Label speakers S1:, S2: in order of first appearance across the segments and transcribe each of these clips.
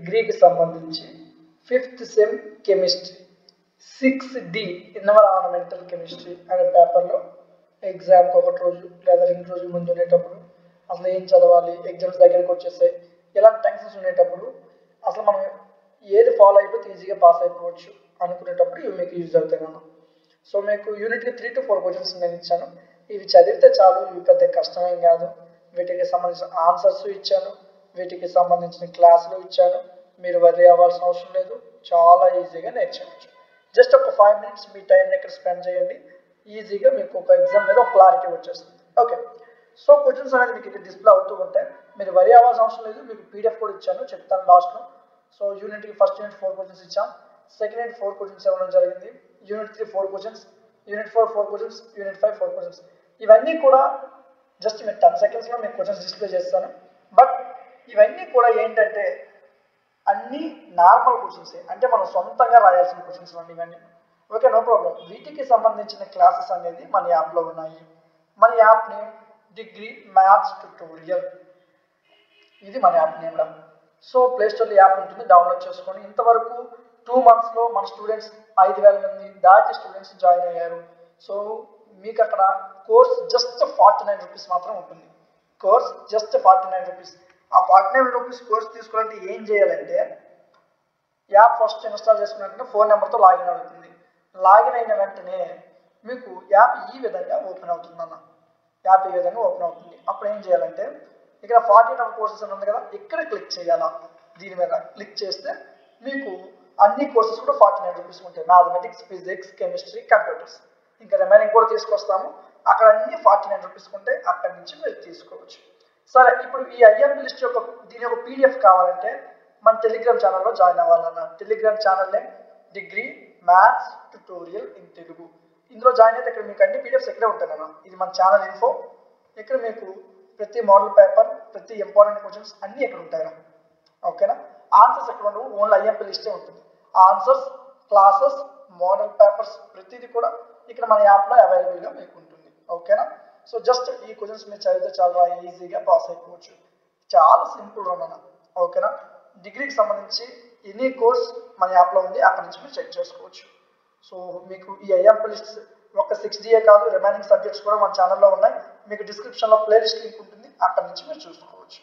S1: డిగ్రీకి సంబంధించి 5th sem chemistry 6D environmental chemistry అనే పేపర్లో ఎగ్జామ్కి ఒకటి రోజు లేదా 2 రోజుల ముందు ఉండేటప్పుడు అసలు ఏం చదవాలి, ఎగ్జామ్స్ దగ్గరికి వచ్చేసాయి, ఇలాంటి టెన్షన్స్ ఉండేటప్పుడు అసలు మనం ఏది ఫాలో అయిపోతే ఈజీగా పాస్ అయిపోవచ్చు అనుకునేటప్పుడు ఇవి మీకు యూజ్ అవుతాయి అన్న. సో మీకు యూనిట్కి 3 to 4 క్వశ్చన్స్ నేను ఇచ్చాను. ఇవి చదివితే చాలు, ఇవి పెద్ద కష్టమేం కాదు. వీటికి సంబంధించిన ఆన్సర్స్ ఇచ్చాను, వీటికి సంబంధించిన క్లాసులు ఇచ్చాను. మీరు వరి అవ్వాల్సిన అవసరం లేదు, చాలా ఈజీగా నేర్చుకోవచ్చు. జస్ట్ ఒక 5 minutes మీ టైంని ఇక్కడ స్పెండ్ చేయండి, ఈజీగా మీకు ఒక ఎగ్జామ్ మీద ఒక క్లారిటీ వచ్చేస్తుంది. ఓకే, సో క్వశ్చన్స్ అనేది మీకు ఇక్కడ డిస్ప్లే అవుతూ ఉంటాయి, మీరు వరి అవ్వాల్సిన అవసరం లేదు. మీకు పీడిఎఫ్ కూడా ఇచ్చాను, చెప్తాను లాస్ట్లో. సో యూనిట్కి ఫస్ట్ యూనిట్ 4 క్వశ్చన్స్ ఇచ్చాం, సెకండ్ యూనిట్ 4 క్వశ్చన్స్ ఇవ్వడం జరిగింది, unit 3 4 questions, unit 4 4 questions, unit 5 4 questions. ఇవన్నీ కూడా జస్ట్ మీరు 10 secondsలో మీకు క్వశ్చన్స్ డిస్ప్లే చేస్తాను. బట్ ఇవన్నీ కూడా ఏంటంటే అన్నీ నార్మల్ క్వశ్చన్స్, అంటే మనం సొంతంగా రాయాల్సిన క్వశ్చన్స్ అండి ఇవన్నీ. Okay, no problem. వీటికి సంబంధించిన క్లాసెస్ అనేది మన యాప్లో ఉన్నాయి. మన app name degree maths tutorial, ఇది మన యాప్ నేమ్ రా. సో ప్లేస్టోర్లో యాప్ ఉంటుంది, డౌన్లోడ్ చేసుకొని. ఇంతవరకు 2 monthsలో మన స్టూడెంట్స్ 5,000 మంది దాటి స్టూడెంట్స్ జాయిన్ అయ్యారు. సో మీకు అక్కడ కోర్స్ జస్ట్ 49 రూపీస్ మాత్రం ఉంటుంది. Course just 49 rupees. ఆ 49 రూపీస్ కోర్స్ తీసుకోవాలంటే ఏం చేయాలంటే యాప్ ఫస్ట్ ఇన్స్టాల్ చేసుకున్న వెంటనే ఫోన్ నెంబర్తో లాగిన్ అవుతుంది. లాగిన్ అయిన వెంటనే మీకు యాప్ ఈ విధంగా ఓపెన్ అవుతుంది అన్న. యాప్ ఈ విధంగా ఓపెన్ అవుతుంది. అప్పుడు ఏం చేయాలంటే ఇక్కడ 48 కోర్సెస్ అని ఉంది కదా, ఇక్కడ క్లిక్ చేయాలా. దీని మీద క్లిక్ చేస్తే మీకు అన్ని కోర్సెస్ కూడా 49 రూపీస్ ఉంటాయి. మ్యాథమెటిక్స్, ఫిజిక్స్, కెమిస్ట్రీ, కంప్యూటర్స్, ఇంకా రిమైనింగ్ కూడా తీసుకొస్తాము. అక్కడ అన్ని 49 రూపీస్ ఉంటాయి, అక్కడి నుంచి మీరు తీసుకోవచ్చు. సరే, ఇప్పుడు ఈ ఐఎంపీ లిస్ట్ యొక్క దీని యొక్క పీడిఎఫ్ కావాలంటే మన టెలిగ్రామ్ ఛానల్లో జాయిన్ అవ్వాలన్న. Telegram channel name degree maths tutorial in Telugu. ఇందులో జాయిన్ అయితే ఇక్కడ మీకు అన్ని పీడిఎఫ్స్ ఇక్కడే ఉంటాయి అన్న. ఇది మన ఛానల్ ఇన్ఫో. ఇక్కడ మీకు ప్రతి మోడల్ పేపర్, ప్రతి ఇంపార్టెంట్ క్వశ్చన్స్ అన్నీ ఇక్కడ ఉంటాయి. ఓకేనా, ఆన్సర్స్ ఎక్కడ ఉండవు, ఓన్లీ ఐఎంపీ లిస్టే ఉంటుంది. ఆన్సర్స్, క్లాసెస్, మోడల్ పేపర్స్ ప్రతిదీ కూడా ఇక్కడ మన యాప్లో అవైలబుల్గా మీకు ఉంటుంది. ఓకేనా, సో జస్ట్ ఈ క్వశ్చన్స్ మీరు చదివితే చాలా ఈజీగా పాస్ అయిపోవచ్చు. చాలా సింపుల్ రన్. ఓకేనా, డిగ్రీకి సంబంధించి ఎనీ కోర్స్ మన యాప్లో ఉంది, అక్కడ నుంచి మీరు చెక్ చేసుకోవచ్చు. సో మీకు ఈ ఐఎంపీ లిస్ట్స్ ఒక 6DA కాదు, రిమైనింగ్ సబ్జెక్ట్స్ కూడా మన ఛానల్లో ఉన్నాయి. మీకు డిస్క్రిప్షన్లో ప్లేలిస్ట్ లింక్ ఉంటుంది, అక్కడ నుంచి మీరు చూసుకోవచ్చు.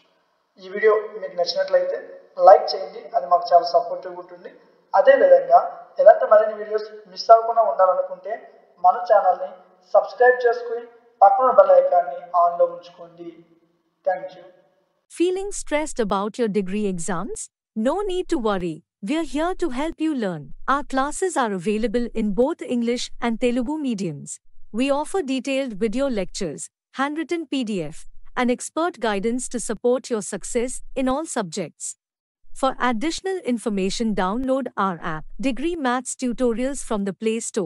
S1: ఈ వీడియో మీకు నచ్చినట్లయితే లైక్ చేయండి, అది మాకు చాలా సపోర్టివ్గా ఉంటుంది. అదేవిధంగా ఎలాంటి మరిన్ని వీడియోస్ మిస్ అవ్వకుండా ఉండాలనుకుంటే మన ఛానల్ని సబ్స్క్రైబ్ చేసుకుని పక్కన బెల్ ఐకాన్ని ఆన్లో ఉంచుకోండి. Thank you.
S2: Feeling stressed about your degree exams? No need to worry. We're here to help you learn. Our classes are available in both English and Telugu mediums. We offer detailed video lectures, handwritten PDF, and expert guidance to support your success in all subjects. For additional information, download our app, Degree Maths Tutorials, from the Play Store.